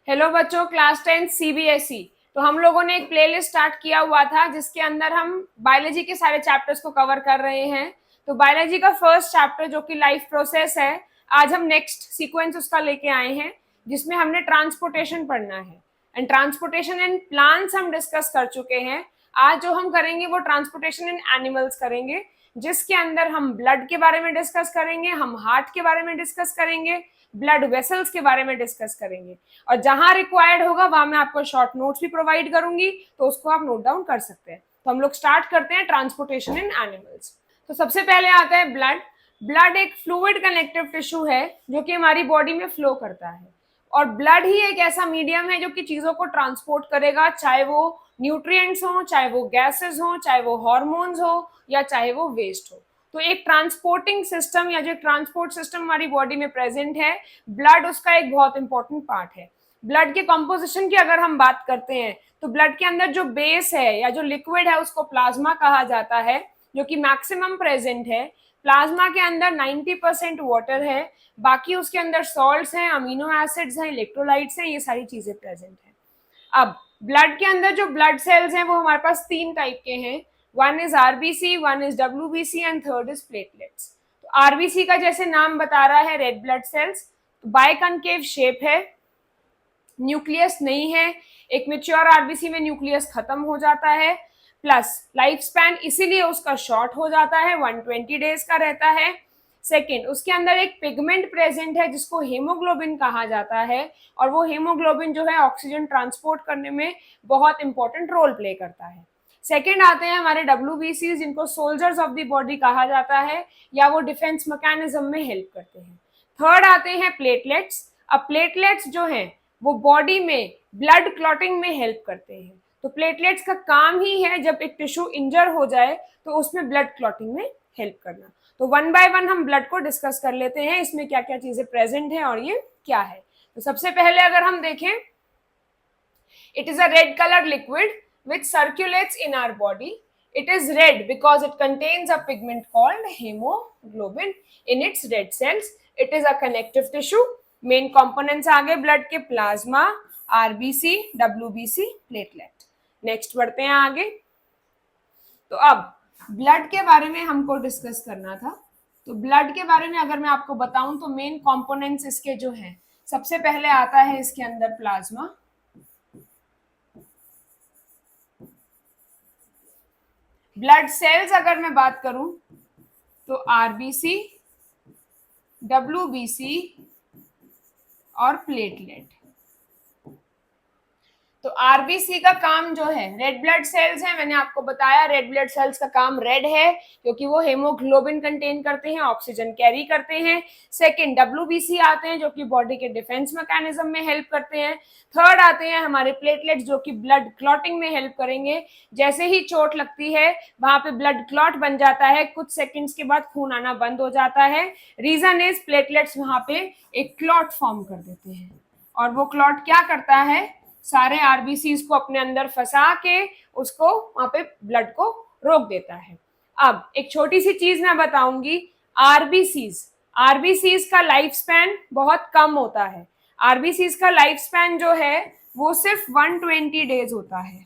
Hello बच्चों, class 10 CBSE. तो हम लोगों ने एक प्लेलिस्ट स्टार्ट किया हुआ था जिसके अंदर हम बायोलॉजी के सारे चैप्टर्स को कवर कर रहे हैं। तो बायोलॉजी का फर्स्ट चैप्टर जो कि लाइफ प्रोसेस है, आज हम नेक्स्ट सीक्वेंस उसका लेके आए हैं जिसमें हमने ट्रांसपोर्टेशन पढ़ना है। एंड ट्रांसपोर्टेशन इन प्लांट्स हम डिस्कस कर चुके हैं। आज जो हम करेंगे वो ट्रांसपोर्टेशन इन एनिमल्स करेंगे, जिसके अंदर हम ब्लड के बारे में डिस्कस करेंगे, हम हार्ट के बारे में डिस्कस करेंगे, ब्लड वेसल्स के बारे में डिस्कस करेंगे। और जहां रिक्वायर्ड होगा वहां मैं आपको शॉर्ट नोट्स भी प्रोवाइड करूंगी, तो उसको आप नोट डाउन कर सकते हैं। तो हम लोग स्टार्ट करते हैं ट्रांसपोर्टेशन इन एनिमल्स। तो सबसे पहले आता है ब्लड। ब्लड एक फ्लूइड कनेक्टिव टिश्यू है जो कि हमारी बॉडी में फ्लो करता है। और ब्लड ही एक ऐसा मीडियम है जो कि चीजों को ट्रांसपोर्ट करेगा, चाहे वो न्यूट्रिएंट्स हो, चाहे वो गैसेस हो, चाहे वो हार्मोन्स हो, या चाहे वो वेस्ट हो। तो एक ट्रांसपोर्टिंग सिस्टम या जो ट्रांसपोर्ट सिस्टम हमारी बॉडी में प्रेजेंट है, ब्लड उसका एक बहुत इंपॉर्टेंट पार्ट है। ब्लड के कंपोजिशन की अगर हम बात करते हैं तो ब्लड के अंदर जो बेस है या जो लिक्विड है उसको प्लाज्मा कहा जाता है, जो कि मैक्सिमम प्रेजेंट है। प्लाज्मा के अंदर 90% वाटर है, बाकी उसके अंदर सॉल्ट्स हैं, अमीनो एसिड्स हैं, इलेक्ट्रोलाइट्स हैं, ये सारी चीजें प्रेजेंट हैं। अब ब्लड के अंदर जो ब्लड सेल्स हैं वो हमारे पास तीन टाइप के हैं। One is RBC, one is WBC and third is platelets. तो आरबीसी का जैसे नाम बता रहा है, red blood cells, biconcave shape है, न्यूक्लियस नहीं है। एक मेच्योर आरबीसी में न्यूक्लियस खत्म हो जाता है, प्लस लाइफ स्पैन इसीलिए उसका शॉर्ट हो जाता है, 120 डेज का रहता है। सेकेंड, उसके अंदर एक पिगमेंट प्रेजेंट है जिसको हेमोग्लोबिन कहा जाता है, और वो हेमोग्लोबिन जो है ऑक्सीजन ट्रांसपोर्ट करने में बहुत इंपॉर्टेंट रोल प्ले करता है। सेकेंड आते हैं हमारे डब्ल्यूबीसी, जिनको सोल्जर्स ऑफ द बॉडी कहा जाता है, या वो डिफेंस मैकेनिज्म में हेल्प करते हैं। थर्ड आते हैं प्लेटलेट्स। अब प्लेटलेट्स जो हैं वो बॉडी में ब्लड क्लॉटिंग में हेल्प करते हैं। तो प्लेटलेट्स का काम ही है जब एक टिश्यू इंजर हो जाए तो उसमें ब्लड क्लॉटिंग में हेल्प करना। तो वन बाय वन हम ब्लड को डिस्कस कर लेते हैं, इसमें क्या क्या चीजें प्रेजेंट है और ये क्या है। तो सबसे पहले अगर हम देखें, it is a red colored liquid which circulates in our body. It is red because it contains a pigment called hemoglobin in its red cells. It is a connective tissue. Main components आ गए blood के, plasma, RBC, WBC, platelet. Next बढ़ते हैं आगे। तो अब blood के बारे में हमको डिस्कस करना था। तो ब्लड के बारे में अगर मैं आपको बताऊं तो मेन कंपोनेंट्स इसके जो हैं, सबसे पहले आता है इसके अंदर प्लाज्मा। ब्लड सेल्स अगर मैं बात करूं तो आरबीसी, डब्ल्यूबीसी और प्लेटलेट। तो आरबीसी का काम जो है, रेड ब्लड सेल्स है, मैंने आपको बताया रेड ब्लड सेल्स का काम रेड है क्योंकि वो हेमोग्लोबिन कंटेन करते हैं, ऑक्सीजन कैरी करते हैं। सेकंड, डब्ल्यूबीसी आते हैं जो कि बॉडी के डिफेंस मैकेनिज्म में हेल्प करते हैं। थर्ड आते हैं हमारे प्लेटलेट्स जो कि ब्लड क्लॉटिंग में हेल्प करेंगे। जैसे ही चोट लगती है वहां पे ब्लड क्लॉट बन जाता है, कुछ सेकेंड्स के बाद खून आना बंद हो जाता है। रीजन इज प्लेटलेट्स वहां पे एक क्लॉट फॉर्म कर देते हैं, और वो क्लॉट क्या करता है, सारे आरबीसीज को अपने अंदर फंसा के उसको वहां पे ब्लड को रोक देता है। अब एक छोटी सी चीज मैं बताऊंगी, आरबीसीज का लाइफ स्पैन बहुत कम होता है। आरबीसीज का लाइफ स्पैन जो है वो सिर्फ 120 डेज होता है।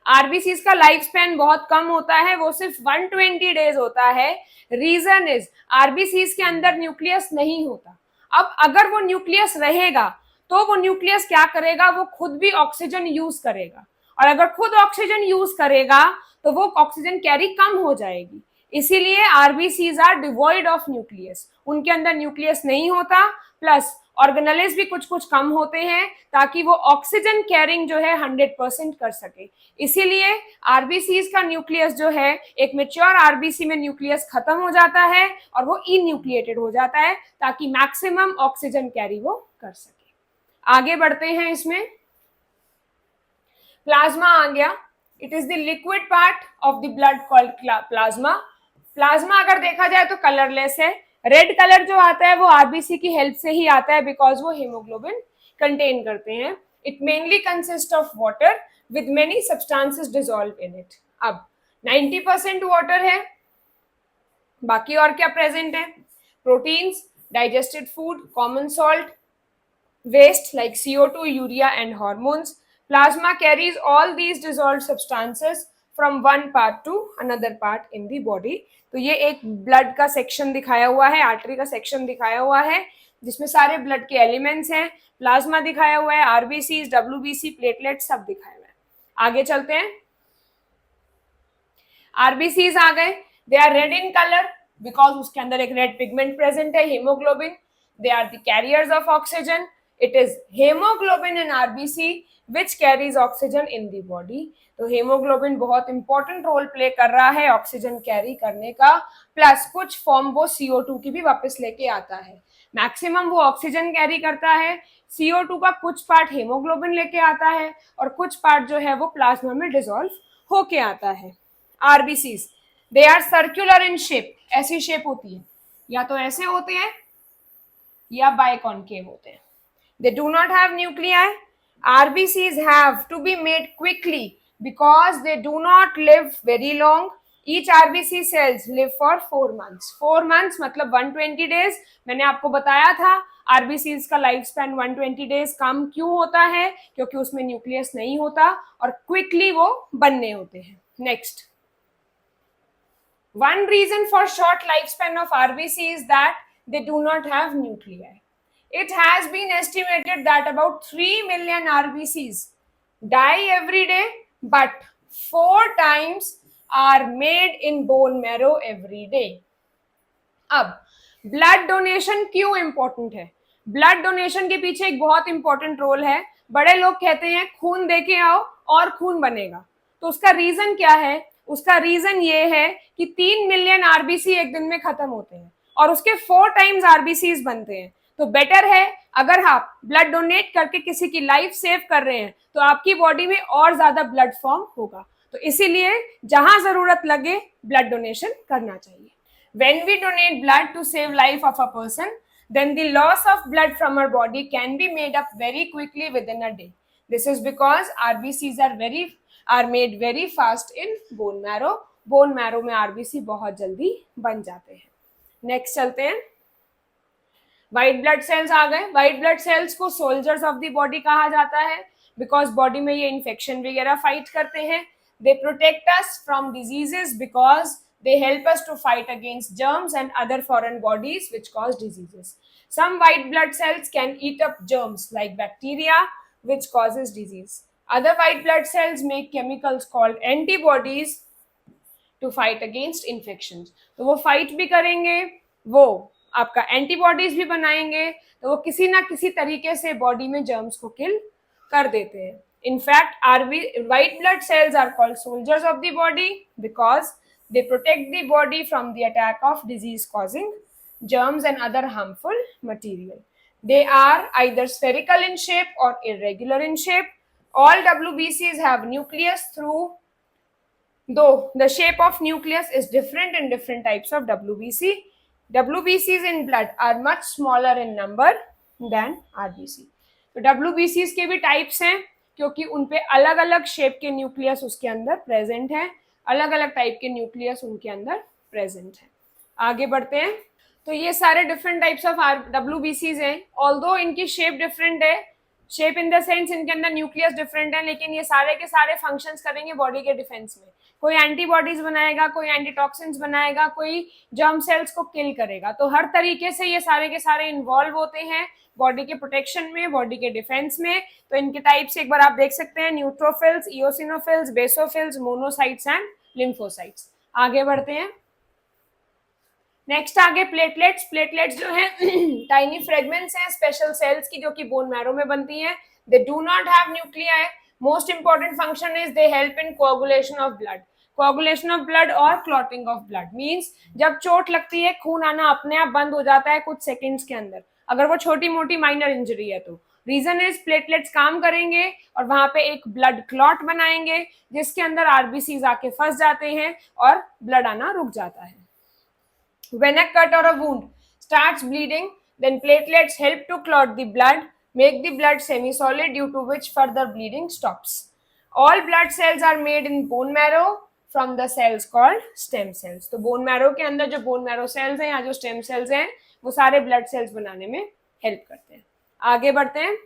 आरबीसीज का लाइफ स्पैन बहुत कम होता है, वो सिर्फ 120 डेज होता है। रीजन इज आरबीसीज के अंदर न्यूक्लियस नहीं होता। अब अगर वो न्यूक्लियस रहेगा तो वो न्यूक्लियस क्या करेगा, वो खुद भी ऑक्सीजन यूज करेगा, और अगर खुद ऑक्सीजन यूज करेगा तो वो ऑक्सीजन कैरी कम हो जाएगी। इसीलिए RBCs are devoid of nucleus, उनके अंदर न्यूक्लियस नहीं होता, प्लस ऑर्गेनेल्स भी कुछ कुछ कम होते हैं ताकि वो ऑक्सीजन कैरिंग जो है 100% कर सके। इसीलिए आरबीसीज का न्यूक्लियस जो है, एक मेच्योर आरबीसी में न्यूक्लियस खत्म हो जाता है और वो इन्यूक्लिएटेड हो जाता है ताकि मैक्सिमम ऑक्सीजन कैरी वो कर सके। आगे बढ़ते हैं, इसमें प्लाज्मा आ गया। It is the liquid part of the blood called plasma. Plasma अगर देखा जाए तो कलरलेस है। रेड कलर जो आता है वो आरबीसी की हेल्प से ही आता है बिकॉज वो हेमोग्लोबिन कंटेन करते हैं। It mainly consist of water with many substances dissolve in it. अब 90% वाटर है, बाकी और क्या प्रेजेंट है, proteins, digested food, common salt, waste like CO2, urea, and hormones. Plasma carries all these dissolved substances from one part to another part in the body. तो ये एक blood का सेक्शन दिखाया हुआ है, आर्टरी का सेक्शन दिखाया हुआ है जिसमें सारे ब्लड के एलिमेंट्स हैं. प्लाज्मा दिखाया हुआ है, आरबीसी, डब्ल्यूबीसी, प्लेटलेट सब दिखाया हुआ है. आगे चलते हैं. आरबीसीज आ गए. They are red in colour because उसके अंदर एक रेड पिगमेंट प्रेजेंट है, haemoglobin. They are the carriers of oxygen. It is haemoglobin in RBC which carries oxygen in the body. तो हेमोग्लोबिन बहुत इंपॉर्टेंट रोल प्ले कर रहा है oxygen carry करने का, प्लस कुछ फॉर्म वो CO2 की भी वापस लेके आता है. मैक्सिमम वो ऑक्सीजन कैरी करता है, CO2 का कुछ पार्ट हेमोग्लोबिन लेके आता है और कुछ पार्ट जो है वो प्लाज्मा में डिसॉल्व होके आता है. RBCs they are circular in shape. ऐसी शेप होती है, या तो ऐसे होते हैं या बाइकॉनकेव होते हैं. They do not have nuclei. RBCs have to be made quickly because they do not live very long. Each RBC cells live for 4 months. 4 months मतलब 120 days. मैंने आपको बताया था RBCs का लाइफ स्पैन 120 डेज कम क्यों होता है, क्योंकि उसमें न्यूक्लियस नहीं होता और क्विकली वो बनने होते हैं. Next, one reason for short lifespan of RBC is that they do not have nuclei. It has been estimated that about 3 million RBCs die every day, but 4 times are made in bone marrow every day. अब blood donation क्यों important है? Blood donation के पीछे एक बहुत important role है. बड़े लोग कहते हैं खून दे के आओ और खून बनेगा. तो उसका रीजन क्या है? उसका रीजन ये है कि 3 मिलियन आरबीसी एक दिन में खत्म होते हैं और उसके 4 टाइम्स आरबीसीज बनते हैं. तो बेटर है अगर आप ब्लड डोनेट करके किसी की लाइफ सेव कर रहे हैं तो आपकी बॉडी में और ज्यादा ब्लड फॉर्म होगा. तो इसीलिए जहां जरूरत लगे ब्लड डोनेशन करना चाहिए. When we donate blood to save life of a person, then the loss of blood from our body can be made up very quickly within a day. This is because RBCs are made very fast in bone marrow. Bone marrow में RBC बहुत जल्दी बन जाते हैं. Next चलते हैं. White blood cells आ गए. White blood cells को सोल्जर्स ऑफ द बॉडी कहा जाता है बिकॉज बॉडी में ये इन्फेक्शन वगैरह फाइट करते हैं. They protect us from diseases because they help us to fight against germs and other foreign bodies which cause diseases. Some white blood cells can eat up germs like bacteria which causes disease. Other white blood cells make chemicals called antibodies to fight against infections. तो वो fight भी करेंगे, वो आपका antibodies भी बनाएंगे, तो वो किसी ना किसी तरीके से बॉडी में जर्म्स को किल कर देते हैं. In fact white blood cells are called soldiers of the body because they protect the body from the attack of disease causing germs and other harmful material. They are either spherical in shape or irregular in shape. All WBCs have nucleus though the shape of nucleus is different in different types of WBC. WBCs in blood are much smaller in number than RBC. तो WBCs के भी types हैं क्योंकि उनपे अलग अलग shape के nucleus उसके अंदर प्रेजेंट है, अलग अलग टाइप के न्यूक्लियस उनके अंदर प्रेजेंट है. आगे बढ़ते हैं. तो ये सारे डिफरेंट टाइप्स ऑफ WBCs हैं. ऑल्दो इनकी शेप डिफरेंट है, शेप इन द सेंस इनके अंदर न्यूक्लियस डिफरेंट है, लेकिन ये सारे के सारे फंक्शंस करेंगे बॉडी के डिफेंस में. कोई एंटीबॉडीज बनाएगा, कोई एंटीटॉक्सिन्स बनाएगा, कोई जर्म सेल्स को किल करेगा. तो हर तरीके से ये सारे के सारे इन्वॉल्व होते हैं बॉडी के प्रोटेक्शन में, बॉडी के डिफेंस में. तो इनके टाइप्स एक बार आप देख सकते हैं, neutrophils, eosinophils, basophils, monocytes and lymphocytes. आगे बढ़ते हैं. नेक्स्ट आगे प्लेटलेट्स. प्लेटलेट्स जो है टाइनी फ्रेगमेंट्स हैं स्पेशल सेल्स की जो कि बोन मैरो में बनती हैं. They do not have nuclei. Most important function is they help in coagulation of blood. Coagulation of blood और क्लॉटिंग ऑफ ब्लड मींस जब चोट लगती है खून आना अपने आप बंद हो जाता है कुछ सेकंड्स के अंदर, अगर वो छोटी मोटी माइनर इंजरी है तो. रीजन इज प्लेटलेट्स काम करेंगे और वहां पे एक ब्लड क्लॉट बनाएंगे जिसके अंदर आरबीसीज आके फंस जाते हैं और ब्लड आना रुक जाता है. When a cut or a wound starts bleeding, then platelets help to clot the blood, make the blood semi-solid, due to which further bleeding stops. All blood cells are made in bone marrow from the cells called stem cells. तो bone marrow के अंदर जो bone marrow cells हैं या जो stem cells हैं वो सारे ब्लड सेल्स बनाने में हेल्प करते हैं। आगे बढ़ते हैं।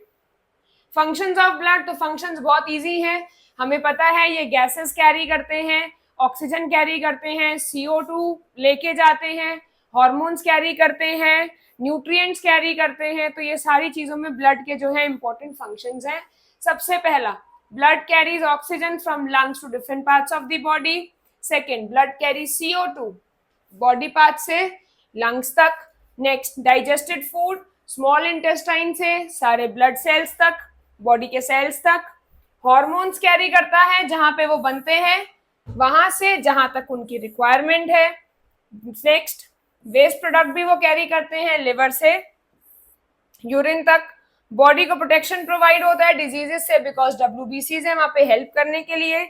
फंक्शंस ऑफ ब्लड, तो फंक्शंस बहुत इजी हैं, हमें पता है ये गैसेस कैरी करते हैं, ऑक्सीजन कैरी करते हैं, CO2 लेके जाते हैं, हॉर्मोन्स कैरी करते हैं, न्यूट्रिएंट्स कैरी करते हैं। तो ये सारी चीजों में ब्लड के जो है इंपॉर्टेंट फंक्शंस हैं। सबसे पहला, blood carries oxygen from lungs to different parts of the body. Second, blood carry CO2 body part से लंग्स तक। Next, digested food small intestine से सारे ब्लड सेल्स तक, बॉडी के सेल्स तक। हॉर्मोन्स कैरी करता है जहां पे वो बनते हैं वहां से जहां तक उनकी रिक्वायरमेंट है। नेक्स्ट, वेस्ट प्रोडक्ट भी वो कैरी करते हैं लिवर से यूरिन तक। बॉडी को प्रोटेक्शन प्रोवाइड होता है डिजीजेस से, बिकॉज WBCs है वहां पे हेल्प करने के लिए।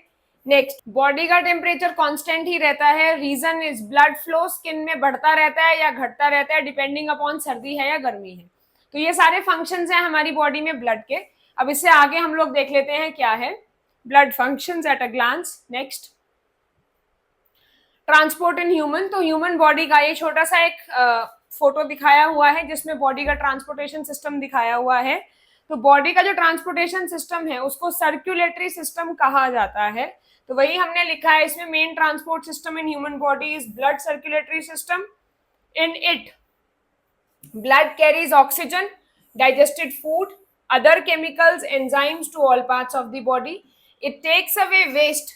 नेक्स्ट, बॉडी का टेम्परेचर कांस्टेंट ही रहता है, reason is blood flow skin में बढ़ता रहता है या घटता रहता है डिपेंडिंग अपॉन सर्दी है या गर्मी है। तो ये सारे फंक्शंस हैं हमारी बॉडी में ब्लड के। अब इससे आगे हम लोग देख लेते हैं क्या है blood functions at a glance. Next, transport in human, तो ह्यूमन बॉडी का ये छोटा सा एक फोटो दिखाया हुआ है जिसमें बॉडी का ट्रांसपोर्टेशन सिस्टम दिखाया हुआ है। तो बॉडी का जो ट्रांसपोर्टेशन सिस्टम है उसको सर्कुलेटरी सिस्टम कहा जाता है। तो वही हमने लिखा है इसमें, main transport system in human body is blood circulatory system. In it blood carries oxygen, digested food, other chemicals, enzymes to all parts of the body. It takes away waste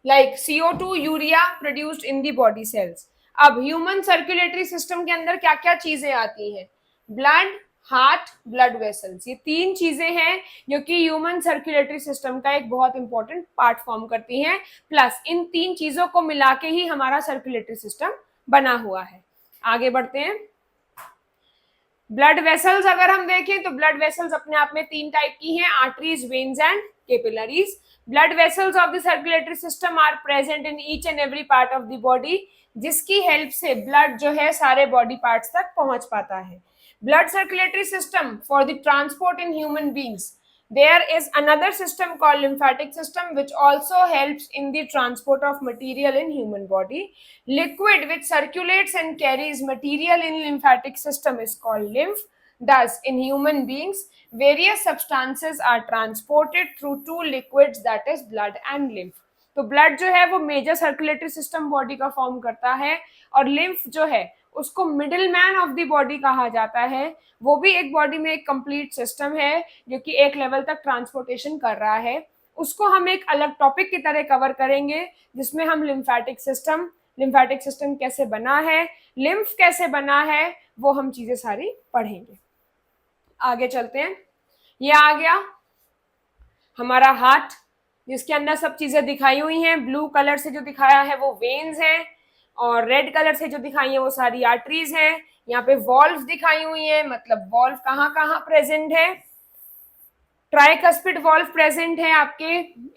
like CO2, urea produced in the body cells. अब human circulatory system के अंदर क्या क्या चीजें आती हैं? Blood, heart, blood vessels, ये तीन चीजें हैं जो कि ह्यूमन सर्कुलेटरी सिस्टम का एक बहुत इंपॉर्टेंट पार्ट फॉर्म करती हैं। प्लस इन तीन चीजों को मिला के ही हमारा सर्कुलेटरी सिस्टम बना हुआ है। आगे बढ़ते हैं। ब्लड वेसल्स अगर हम देखें तो ब्लड वेसल्स अपने आप में तीन टाइप की हैं, arteries, veins and capillaries. Blood vessels of the circulatory system are present in each and every part of the body, जिसकी हेल्प से ब्लड जो है सारे बॉडी पार्ट्स तक पहुंच पाता है। Blood circulatory system for the transport in human beings, there is another system called lymphatic system which also helps in the transport of material in human body. Liquid which circulates and carries material in lymphatic system is called lymph. Thus in human beings various substances are transported through two liquids, that is blood and lymph. तो blood जो है वो major circulatory system body का form करता है और lymph जो है उसको middle man of the body कहा जाता है। वो भी एक बॉडी में एक कंप्लीट सिस्टम है जो कि एक लेवल तक ट्रांसपोर्टेशन कर रहा है। उसको हम एक अलग टॉपिक की तरह कवर करेंगे जिसमें हम लिम्फेटिक सिस्टम कैसे बना है, लिम्फ कैसे बना है, वो हम चीजें सारी पढ़ेंगे। आगे चलते हैं। ये आ गया हमारा हार्ट जिसके अंदर सब चीजें दिखाई हुई हैं। ब्लू कलर से जो दिखाया है वो वेन्स हैं और रेड कलर से जो दिखाई है वो सारी आर्टरीज हैं। यहाँ पे वॉल्व दिखाई हुई है, मतलब वॉल्व कहाँ कहाँ प्रेजेंट है। ट्राइकस्पिड वॉल्व प्रेजेंट है आपके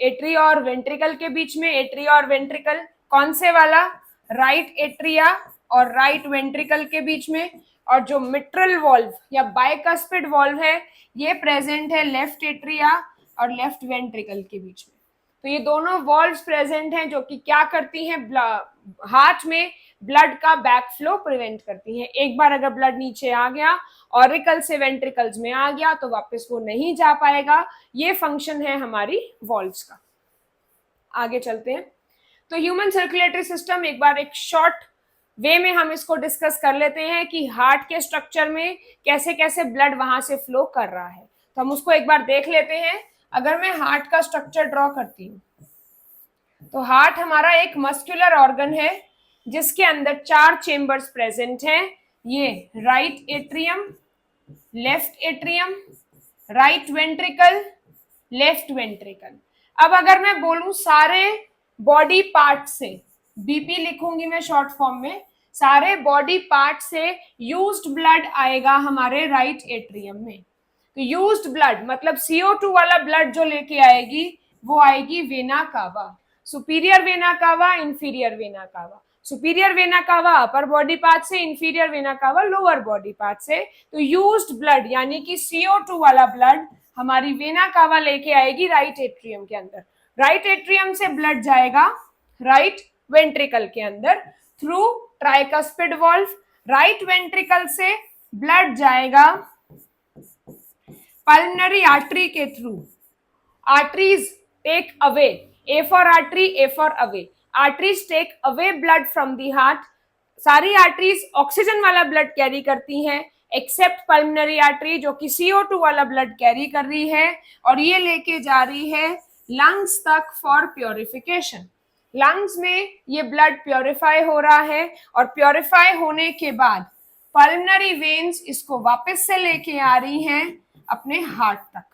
एट्री और वेंट्रिकल के बीच में। एट्री और वेंट्रिकल कौन से वाला? राइट एट्रिया और राइट वेंट्रिकल के बीच में। और जो मिट्रल वॉल्व या बाइकस्पिड वॉल्व है ये प्रेजेंट है लेफ्ट एट्रिया और लेफ्ट वेंट्रिकल के बीच में। तो ये दोनों वॉल्व्स प्रेजेंट हैं जो कि क्या करती हैं, हार्ट में ब्लड का बैक फ्लो प्रिवेंट करती हैं। एक बार अगर ब्लड नीचे आ गया ऑरिकल से वेंट्रिकल्स में आ गया तो वापस वो नहीं जा पाएगा। ये फंक्शन है हमारी वॉल्व्स का। आगे चलते हैं। तो ह्यूमन सर्कुलेटरी सिस्टम एक बार एक शॉर्ट वे में हम इसको डिस्कस कर लेते हैं कि हार्ट के स्ट्रक्चर में कैसे कैसे ब्लड वहां से फ्लो कर रहा है। तो हम उसको एक बार देख लेते हैं। अगर मैं हार्ट का स्ट्रक्चर ड्रॉ करती हूँ तो हार्ट हमारा एक मस्कुलर ऑर्गन है जिसके अंदर 4 चेम्बर्स प्रेजेंट हैं। ये right atrium, left atrium, right ventricle, left ventricle. अब अगर मैं बोलूं सारे बॉडी पार्ट से, बीपी लिखूंगी मैं शॉर्ट फॉर्म में, सारे बॉडी पार्ट से यूज्ड ब्लड आएगा हमारे राइट एट्रियम में। तो यूज्ड ब्लड मतलब CO2 वाला ब्लड जो लेके आएगी वो आएगी vena cava. Superior vena cava, inferior vena cava. Superior vena cava upper body part से, inferior vena cava lower body part से। तो यूज्ड ब्लड यानी कि CO2 वाला ब्लड हमारी वेना कावा लेके आएगी राइट एट्रियम के अंदर। राइट एट्रियम से ब्लड जाएगा राइट वेंट्रिकल के अंदर through tricuspid valve. Right ventricle से ब्लड जाएगा पल्मनरी आर्टरी के through. Arteries take away. A for artery, A for away. Arteries take away blood from the heart. सारी आर्टरीज ऑक्सीजन वाला blood carry करती हैं accept pulmonary artery जो कि CO2 वाला ब्लड कैरी कर रही है और ये लेके जा रही है लंग्स तक फॉर प्योरिफिकेशन. लंग्स में ये ब्लड प्योरीफाई हो रहा है और प्योरीफाई होने के बाद पल्मनरी वेन्स इसको वापस से लेके आ रही हैं अपने हार्ट तक,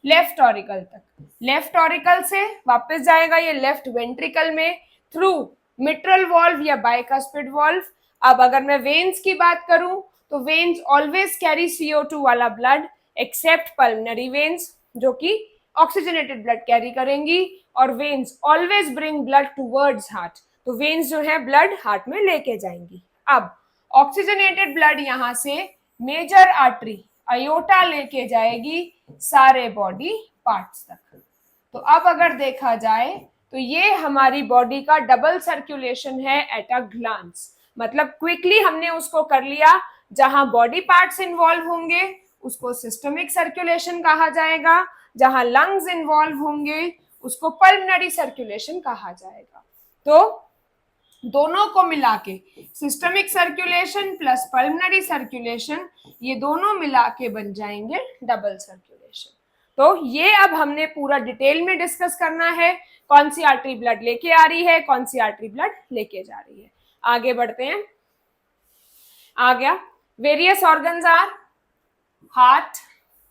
लेफ्ट ऑरिकल तक. लेफ्ट ऑरिकल से वापस जाएगा ये लेफ्ट वेंट्रिकल में थ्रू मिट्रल वॉल्व या बाइकस्पिड वॉल्व. अब अगर मैं वेन्स की बात करूं तो वेन्स ऑलवेज कैरी CO2 वाला ब्लड एक्सेप्ट पल्मनरी वेन्स जो कि ऑक्सीजनेटेड ब्लड कैरी करेंगी और veins always bring blood towards heart. तो वेन्स जो है ब्लड हार्ट में लेके जाएंगी. अब ऑक्सीजनेटेड ब्लड यहां से मेजर आर्टरी अयोटा लेके जाएगी सारे बॉडी पार्ट्स तक. तो अब अगर देखा जाए तो ये हमारी बॉडी का डबल सर्कुलेशन है एट अ ग्लांस. मतलब क्विकली हमने उसको कर लिया. जहां बॉडी पार्ट्स इन्वॉल्व होंगे उसको सिस्टमिक सर्कुलेशन कहा जाएगा, जहां लंग्स इन्वॉल्व होंगे उसको पल्मनरी सर्कुलेशन कहा जाएगा. तो दोनों को मिला के systemic circulation plus pulmonary circulation ये दोनों मिला के बन जाएंगे डबल सर्कुलेशन. तो ये अब हमने पूरा डिटेल में डिस्कस करना है कौन सी आर्टरी ब्लड लेके आ रही है, कौन सी आर्टरी ब्लड लेके जा रही है. आगे बढ़ते हैं. आ गया. Various organs are heart,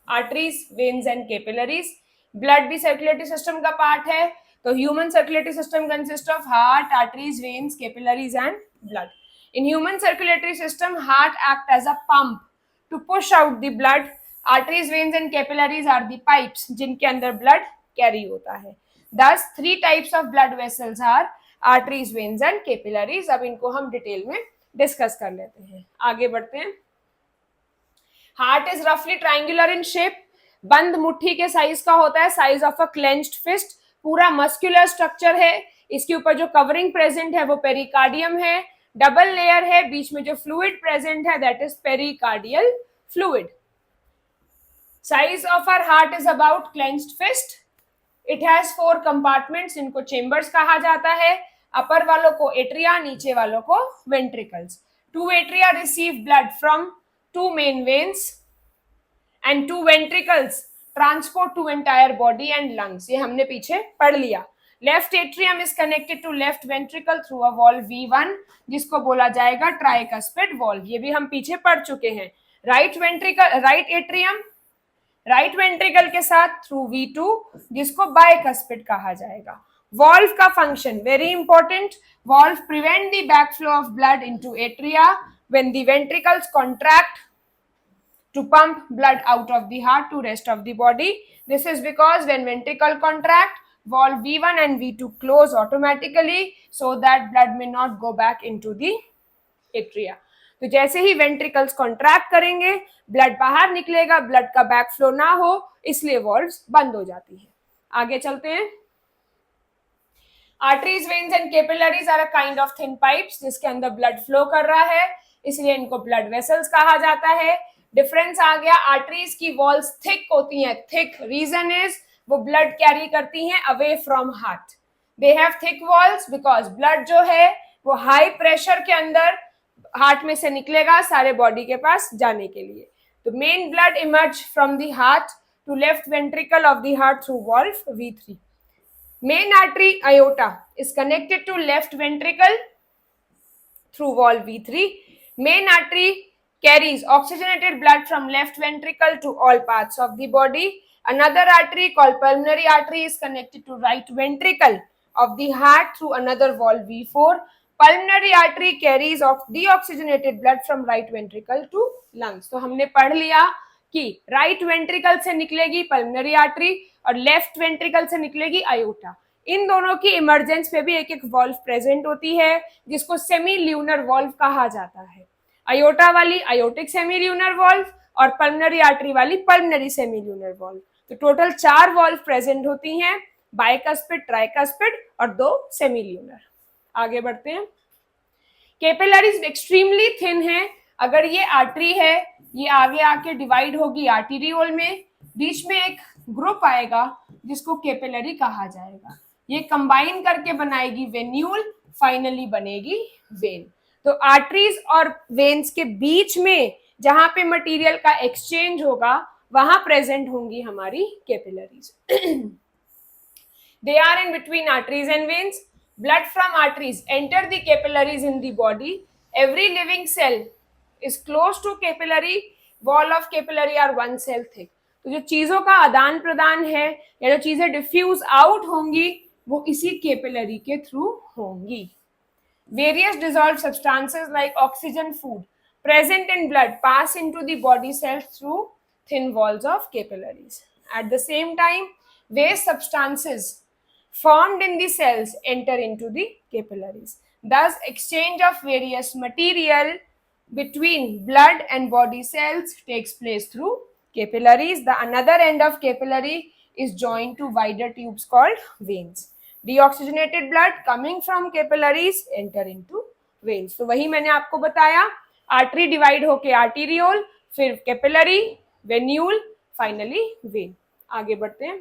arteries, veins and capillaries. Blood भी सर्कुलेटरी सिस्टम का पार्ट है. तो human circulatory system consist of heart, arteries, veins, capillaries and blood. In human circulatory system, heart act as a pump to push out the blood. Arteries, veins and capillaries are the pipes जिनके अंदर blood carry होता है. Thus, 3 types of blood vessels are arteries, veins and capillaries. अब इनको हम detail में discuss कर लेते हैं. आगे बढ़ते हैं. Heart is roughly triangular in shape. बंद मुट्ठी के साइज का होता है, size of a clenched fist. पूरा मस्कुलर स्ट्रक्चर है. इसके ऊपर जो कवरिंग प्रेजेंट है वो पेरिकार्डियम है. डबल लेयर है. बीच में जो फ्लूइड प्रेजेंट है that is pericardial fluid. Size of our heart is about clenched fist. It has 4 compartments. इनको चेंबर्स कहा जाता है. अपर वालों को एट्रिया, नीचे वालों को ventricles. 2 atria receive blood from 2 main veins and 2 ventricles transport to entire body and lungs. ये हमने पीछे पढ़ लिया. Left atrium is connected to left ventricle through a valve V1 जिसको बोला जाएगा tricuspid valve. ये भी हम पीछे पढ़ चुके हैं. Right ventricle, right atrium, right ventricle के साथ through V2 जिसको bicuspid कहा जाएगा. Valve का function very important. Valve prevent the backflow of blood into atria when the ventricles contract to pump blood out of the heart to rest of the body. This is because when ventricle contract, valve V1 and V2 close automatically so that blood may not go back into the atria. तो जैसे ही ventricles contract करेंगे blood बाहर निकलेगा, blood का backflow ना हो इसलिए valves बंद हो जाती है. आगे चलते हैं. Arteries, veins and capillaries are a kind of thin pipes जिसके अंदर blood flow कर रहा है इसलिए इनको blood vessels कहा जाता है. डिफरेंस आ गया. आर्टरीज की वॉल्स थिक होती हैं. थिक रीजन इज वो ब्लड कैरी करती हैं away from heart. They have thick walls because blood जो है वो हाई प्रेशर के अंदर हार्ट में से निकलेगा सारे बॉडी के पास जाने के लिए. तो main blood emerge from the heart to left ventricle of the heart through valve V3. Main artery aorta is connected to left ventricle through valve V3. Main artery carries oxygenated blood from left ventricle to all parts of the body. Another artery called pulmonary artery is connected to right ventricle of the heart through another valve V4. Pulmonary artery carries deoxygenated blood from right ventricle to lungs. तो हमने पढ़ लिया कि right ventricle से निकलेगी pulmonary artery और left ventricle से निकलेगी aorta. इन दोनों की इमरजेंस पे भी एक एक वॉल्व प्रेजेंट होती है जिसको सेमी ल्यूनर वॉल्व कहा जाता है. अयोटा वाली अयोटिक सेमी ल्यूनर वॉल्व और पल्मनरी आर्टरी वाली पल्मनरी सेमी ल्यूनर वॉल्व. तो टोटल 4 वॉल्व प्रेजेंट होती हैं. बाइकस्पिड, ट्राइकस्पिड और 2 सेमी ल्यूनर. आगे बढ़ते हैं. कैपिलरीज एक्सट्रीमली थिन है. अगर ये आर्टरी है, ये आगे आके डिवाइड होगी आर्टीरियोल में, बीच में एक ग्रुप आएगा जिसको कैपिलरी कहा जाएगा. ये कंबाइन करके बनाएगी वेन्यूल, फाइनली बनेगी वेन. तो आर्टरीज और वेन्स के बीच में जहां पे मटेरियल का एक्सचेंज होगा वहां प्रेजेंट होंगी हमारी capillaries. They are in between arteries and veins. Blood from arteries enter the capillaries in the body. Every living cell is close to capillary. Wall of capillary are 1 cell thick. तो जो चीजों का आदान प्रदान है या जो चीजें डिफ्यूज आउट होंगी वो इसी कैपिलरी के थ्रू होंगी. Various dissolved substances like oxygen, food present in blood pass into the body cells through thin walls of capillaries. At the same time, waste substances formed in the cells enter into the capillaries. Thus, exchange of various material between blood and body cells takes place through capillaries. The another end of capillary is joined to wider tubes called veins. Deoxygenated blood coming from capillaries enter into veins. तो वही मैंने आपको बताया, artery divide होके arteriole, फिर capillary, venule, finally when. आगे बढ़ते हैं.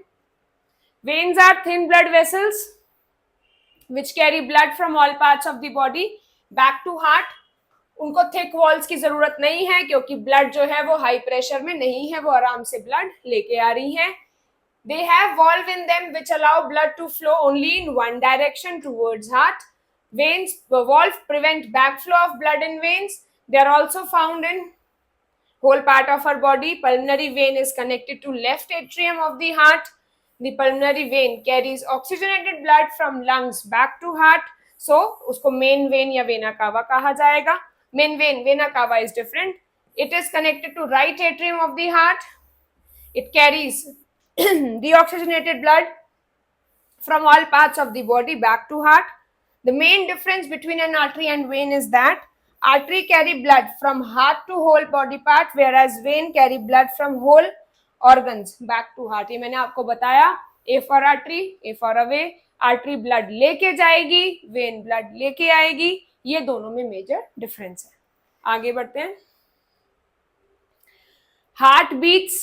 Veins are thin blood vessels which carry blood from all parts of the body back to heart. उनको थिक वॉल्स की जरूरत नहीं है क्योंकि ब्लड जो है वो हाई प्रेशर में नहीं है, वो आराम से ब्लड लेके आ रही है. They have valve in them which allow blood to flow only in one direction towards heart. Veins, the valve prevent backflow of blood in veins. They are also found in whole part of our body. Pulmonary vein is connected to left atrium of the heart. The pulmonary vein carries oxygenated blood from lungs back to heart. So, उसको main vein या vena cava कहा जाएगा. Main vein, vena cava is different. It is connected to right atrium of the heart. It carries deoxygenated blood from all parts of the body back to heart. The main difference between an artery and vein is that artery carry blood from heart to whole body part, whereas vein carry blood from whole organs back to heart. ये मैंने आपको बताया, A for artery, A for a vein. Artery blood लेके जाएगी, when blood लेके आएगी. ये दोनों में मेजर डिफरेंस है. आगे बढ़ते हैं. हार्ट बीट्स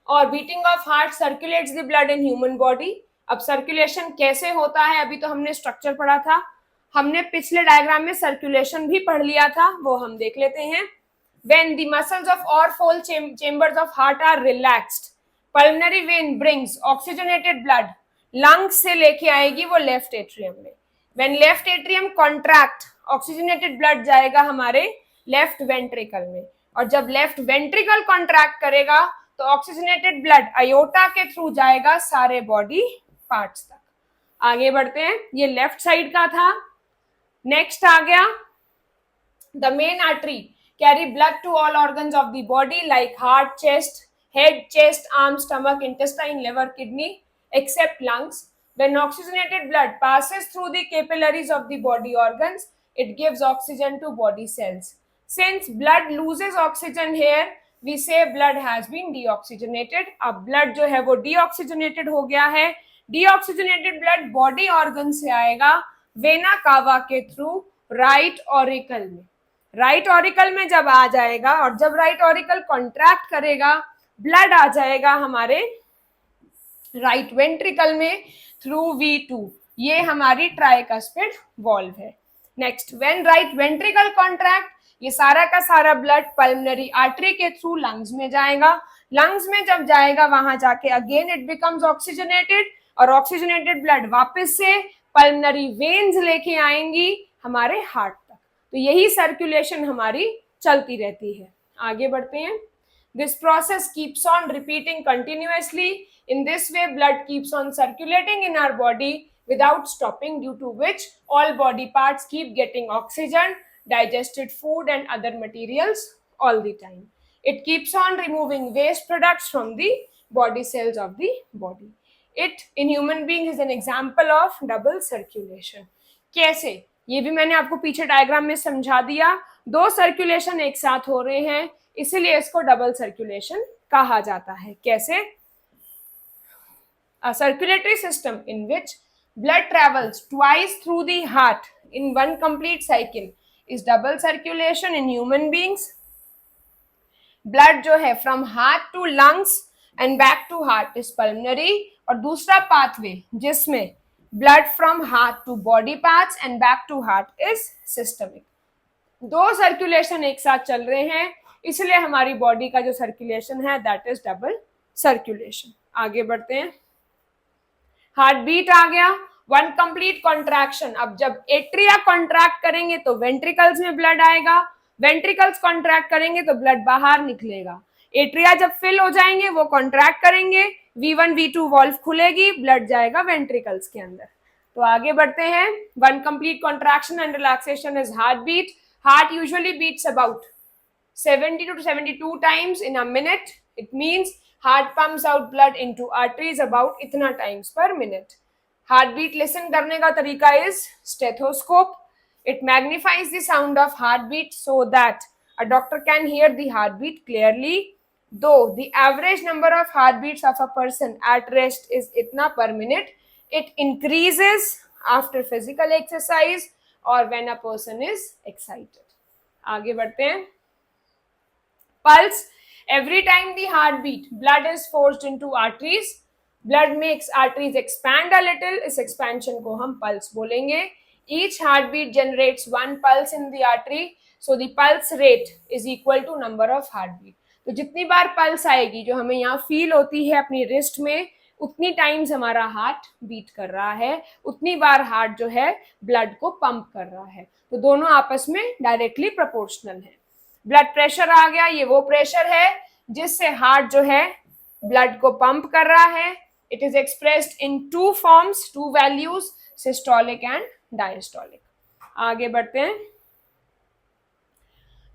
और beating of heart circulates the blood in human body. अब सर्कुलेशन कैसे होता है, अभी तो हमने स्ट्रक्चर पढ़ा था, हमने पिछले डायग्राम में सर्कुलेशन भी पढ़ लिया था, वो हम देख लेते हैं. When the muscles of all four chambers of heart are relaxed, pulmonary vein brings oxygenated blood lungs से लेके आएगी वो लेफ्ट एट्रियम में. When left atrium contract, oxygenated blood जाएगा हमारे लेफ्ट वेंट्रिकल में, और जब लेफ्ट वेंट्रिकल कॉन्ट्रैक्ट करेगा तो ऑक्सीजनेटेड ब्लड अयोटा के थ्रू जाएगा सारे बॉडी पार्ट्स तक. आगे बढ़ते हैं. ये लेफ्ट साइड का था. नेक्स्ट आ गया the main artery carry blood to all organs of the body like heart, chest, head, chest, arm, stomach, intestine, liver, kidney, except lungs. When oxygenated blood passes through the capillaries of the body organs, it gives oxygen to body cells. Since blood loses oxygen here, we say blood has been deoxygenated. अब blood जो है वो deoxygenated हो गया है. Deoxygenated blood body organ से आएगा vena cava के थ्रू राइट ऑरिकल में. राइट ऑरिकल में जब आ जाएगा और जब राइट ऑरिकल कॉन्ट्रैक्ट करेगा, ब्लड आ जाएगा हमारे राइट वेंट्रिकल में थ्रू V2. ये हमारी ट्राइकस्पिड वॉल्व है. Next, when right ventricle contract, ये सारा का सारा ब्लड पल्मोनरी आर्टरी के थ्रू लंग्स में जाएगा. लंग्स में जब जाएगा वहां जाके अगेन इट बिकम्स ऑक्सीजनेटेड, और ऑक्सीजनेटेड ब्लड वापस से पल्मोनरी वेन्स लेके आएंगी हमारे हार्ट तक. तो यही सर्कुलेशन हमारी चलती रहती है. आगे बढ़ते हैं. This process keeps on repeating continuously. In this way blood keeps on circulating in our body without stopping, due to which all body parts keep getting oxygen, digested food and other materials all the time. It keeps on removing waste products from the body cells of the body. It in human beings is an example of double circulation. कैसे, ये भी मैंने आपको पीछे diagram में समझा दिया. दो सर्कुलेशन एक साथ हो रहे हैं, इसीलिए इसको डबल सर्कुलेशन कहा जाता है. कैसे? A circulatory system in which blood travels twice through the heart in one complete cycle is double circulation in human beings. Blood जो है from heart to lungs and back to heart is pulmonary, और दूसरा pathway जिसमें blood from heart to body parts and back to heart is systemic. दो circulation एक साथ चल रहे हैं, इसलिए हमारी बॉडी का जो सर्कुलेशन है दैट इज डबल सर्कुलेशन। आगे बढ़ते हैं। हार्ट बीट आ गया, वन कंप्लीट कॉन्ट्रैक्शन। अब जब एट्रिया कॉन्ट्रैक्ट करेंगे तो वेंट्रिकल्स में ब्लड आएगा, वेंट्रिकल्स कॉन्ट्रैक्ट करेंगे तो ब्लड बाहर निकलेगा। एट्रिया जब फिल हो जाएंगे वो कॉन्ट्रैक्ट करेंगे, V1 V2 वॉल्व खुलेगी, ब्लड जाएगा वेंट्रिकल्स के अंदर। तो आगे बढ़ते हैं। One complete contraction and relaxation is heart beat. Heart usually beats about 70 to 72 times in a minute. It means heart pumps out blood into arteries about इतना times per minute. Heartbeat listen करने का तरीका is stethoscope. It magnifies the sound of heartbeat so that a doctor can hear the heartbeat clearly. Though the average number of heartbeats of a person at rest is इतना per minute, it increases after physical exercise or when a person is excited. आगे बढ़ते हैं। Pulse, every time the heartbeat, blood is forced into arteries. Blood makes arteries expand a little. इस expansion को हम pulse बोलेंगे. Each heartbeat generates one pulse in the artery. So the pulse rate is equal to number of heartbeat. तो जितनी बार pulse आएगी जो हमें यहाँ feel होती है अपनी wrist में, उतनी टाइम्स हमारा हार्ट बीट कर रहा है, उतनी बार हार्ट जो है ब्लड को पंप कर रहा है। तो दोनों आपस में डायरेक्टली प्रोपोर्शनल है। ब्लड प्रेशर आ गया, ये वो प्रेशर है जिससे हार्ट जो है ब्लड को पंप कर रहा है। It is expressed in two forms, to values, systolic and diastolic. आगे बढ़ते हैं।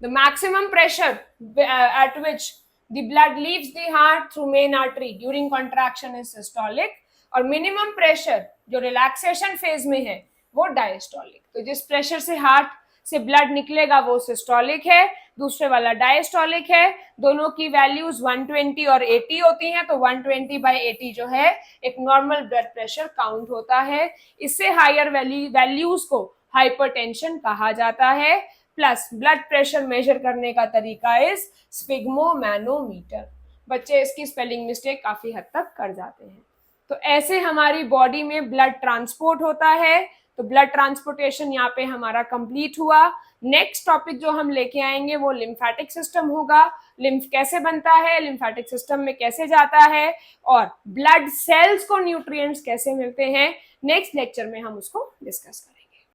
The maximum pressure at which the blood leaves the heart through main artery during contraction is systolic, और मिनिमम प्रेशर जो relaxation phase में है वो diastolic. तो जिस प्रेशर से हार्ट से ब्लड निकलेगा वो सिस्टोलिक है, दूसरे वाला डायस्टोलिक है। दोनों की वैल्यूज 120 और 80 होती हैं, तो 120/80 जो है एक नॉर्मल ब्लड प्रेशर काउंट होता है। इससे हायर वैल्यूज को हाइपरटेंशन कहा जाता है। प्लस ब्लड प्रेशर मेजर करने का तरीका इज स्फिग्मोमैनोमीटर। बच्चे इसकी स्पेलिंग मिस्टेक काफी हद तक कर जाते हैं। तो ऐसे हमारी बॉडी में ब्लड ट्रांसपोर्ट होता है। तो ब्लड ट्रांसपोर्टेशन यहाँ पे हमारा कंप्लीट हुआ। नेक्स्ट टॉपिक जो हम लेके आएंगे वो लिम्फेटिक सिस्टम होगा। लिम्फ कैसे बनता है, लिम्फेटिक सिस्टम में कैसे जाता है, और ब्लड सेल्स को न्यूट्रिएंट्स कैसे मिलते हैं, नेक्स्ट लेक्चर में हम उसको डिस्कस करेंगे।